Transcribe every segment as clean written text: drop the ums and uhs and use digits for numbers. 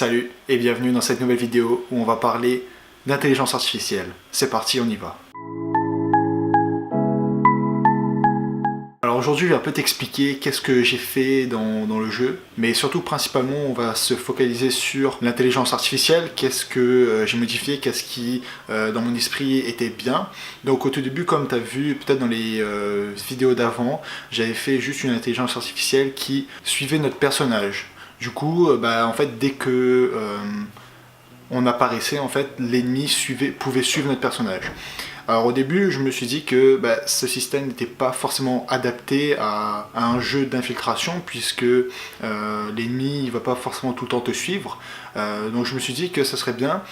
Salut et bienvenue dans cette nouvelle vidéo où on va parler d'intelligence artificielle. C'est parti, on y va. Alors aujourd'hui je vais un peu t'expliquer qu'est-ce que j'ai fait dans le jeu, mais surtout principalement on va se focaliser sur l'intelligence artificielle, qu'est-ce que j'ai modifié, qu'est-ce qui dans mon esprit était bien. Donc au tout début, comme tu as vu peut-être dans les vidéos d'avant, j'avais fait juste une intelligence artificielle qui suivait notre personnage. Du coup, en fait, dès que on apparaissait, en fait, l'ennemi pouvait suivre notre personnage. Alors au début, je me suis dit que ce système n'était pas forcément adapté à un jeu d'infiltration, puisque l'ennemi ne va pas forcément tout le temps te suivre. Donc je me suis dit que ça serait bien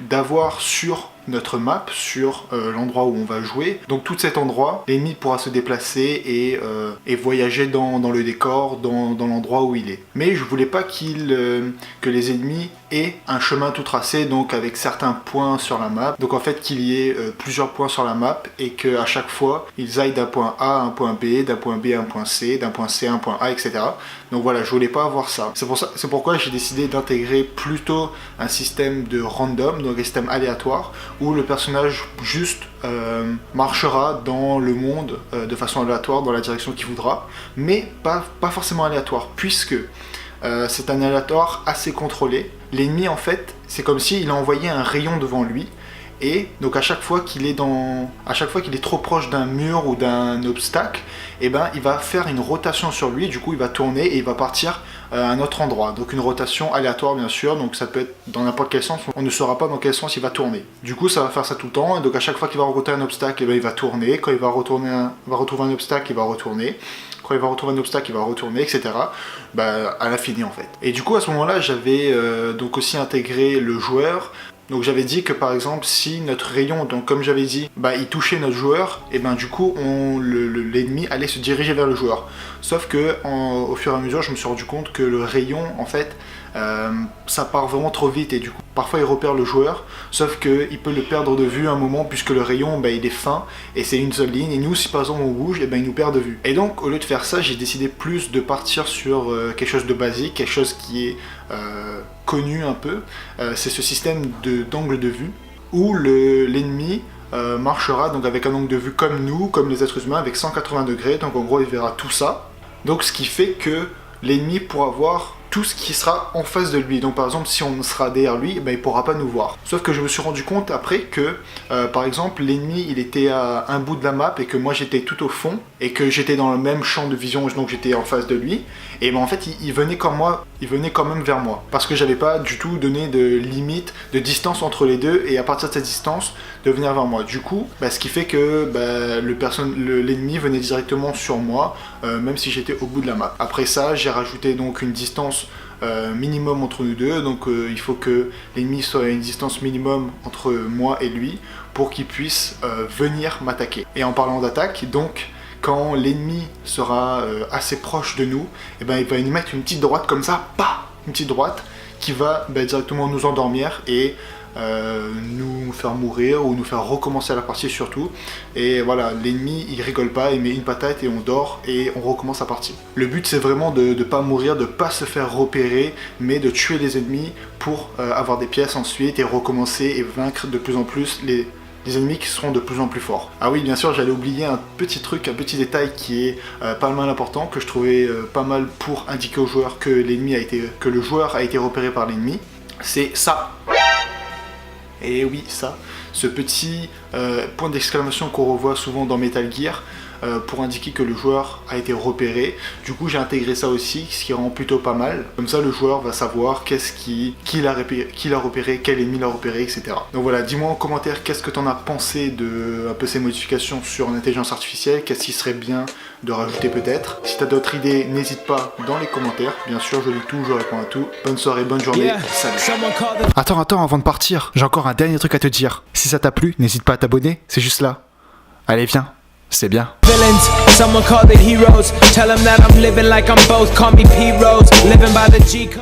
d'avoir sur notre map, sur l'endroit où on va jouer, donc tout cet endroit, l'ennemi pourra se déplacer et voyager dans le décor, dans l'endroit où il est. Mais je voulais pas que les ennemis aient un chemin tout tracé, donc avec certains points sur la map, donc en fait qu'il y ait plusieurs points sur la map et qu'à chaque fois ils aillent d'un point A à un point B, d'un point B à un point C, d'un point C à un point A, etc. Donc voilà, je voulais pas avoir ça. C'est pourquoi j'ai décidé d'intégrer plutôt un système de random, donc un système aléatoire, où le personnage juste marchera dans le monde de façon aléatoire, dans la direction qu'il voudra, mais pas forcément aléatoire, puisque c'est un aléatoire assez contrôlé. L'ennemi, en fait, c'est comme s'il a envoyé un rayon devant lui, et donc à chaque fois qu'il est trop proche d'un mur ou d'un obstacle, il va faire une rotation sur lui, du coup il va tourner et il va partir à un autre endroit. Donc une rotation aléatoire bien sûr, donc ça peut être dans n'importe quel sens, on ne saura pas dans quel sens il va tourner. Du coup ça va faire ça tout le temps, et donc à chaque fois qu'il va rencontrer un obstacle, il va tourner, quand il va retrouver un obstacle, il va retourner. Quand il va retrouver un obstacle, il va retourner, etc. À l'infini en fait. Et du coup à ce moment-là, j'avais donc aussi intégré le joueur. Donc j'avais dit que par exemple si notre rayon, donc comme j'avais dit, il touchait notre joueur, et du coup l'ennemi allait se diriger vers le joueur. Sauf que au fur et à mesure, je me suis rendu compte que le rayon, en fait, ça part vraiment trop vite, et du coup parfois il repère le joueur, sauf qu'il peut le perdre de vue à un moment, puisque le rayon il est fin et c'est une seule ligne, et nous si par exemple on bouge, il nous perd de vue. Et donc au lieu de faire ça, j'ai décidé plus de partir sur quelque chose de basique, quelque chose qui est connu un peu, c'est ce système d'angle de vue où l'ennemi marchera donc avec un angle de vue comme nous, comme les êtres humains, avec 180 degrés, donc en gros il verra tout ça, donc ce qui fait que l'ennemi pourra voir tout ce qui sera en face de lui. Donc par exemple si on sera derrière lui, il pourra pas nous voir. Sauf que je me suis rendu compte après que par exemple l'ennemi il était à un bout de la map et que moi j'étais tout au fond et que j'étais dans le même champ de vision, donc j'étais en face de lui, et en fait il venait comme moi, il venait quand même vers moi, parce que j'avais pas du tout donné de limite, de distance entre les deux, et à partir de cette distance de venir vers moi. Du coup ce qui fait que l'ennemi venait directement sur moi, même si j'étais au bout de la map. Après ça j'ai rajouté donc une distance minimum entre nous deux, donc il faut que l'ennemi soit à une distance minimum entre moi et lui pour qu'il puisse venir m'attaquer. Et en parlant d'attaque, donc quand l'ennemi sera assez proche de nous, il va nous mettre une petite droite comme ça, une petite droite qui va directement nous endormir et nous faire mourir ou nous faire recommencer la partie surtout. Et voilà, l'ennemi il rigole pas, il met une patate et on dort et on recommence la partie. Le but c'est vraiment de pas mourir, de pas se faire repérer, mais de tuer les ennemis pour avoir des pièces ensuite et recommencer et vaincre de plus en plus les ennemis qui seront de plus en plus forts. Ah oui, bien sûr, j'allais oublier un petit truc, un petit détail qui est pas mal important, que je trouvais pas mal pour indiquer au joueur que le joueur a été repéré par l'ennemi. C'est ça. Et oui, ça, ce petit point d'exclamation qu'on revoit souvent dans Metal Gear, pour indiquer que le joueur a été repéré. Du coup j'ai intégré ça aussi, ce qui rend plutôt pas mal. Comme ça le joueur va savoir qui l'a repéré, quel ennemi l'a repéré, etc. Donc voilà, dis-moi en commentaire qu'est-ce que t'en as pensé de un peu ces modifications sur l'intelligence artificielle, qu'est-ce qui serait bien de rajouter peut-être. Si t'as d'autres idées, n'hésite pas dans les commentaires. Bien sûr, je lis tout, je réponds à tout. Bonne soirée, bonne journée, salut. Attends, avant de partir, j'ai encore un dernier truc à te dire. Si ça t'a plu, n'hésite pas à t'abonner, c'est juste là. Allez, viens, c'est bien. Villains, someone call the heroes. Tell them that I'm living like I'm both. Call me P-Rose, living by the G code.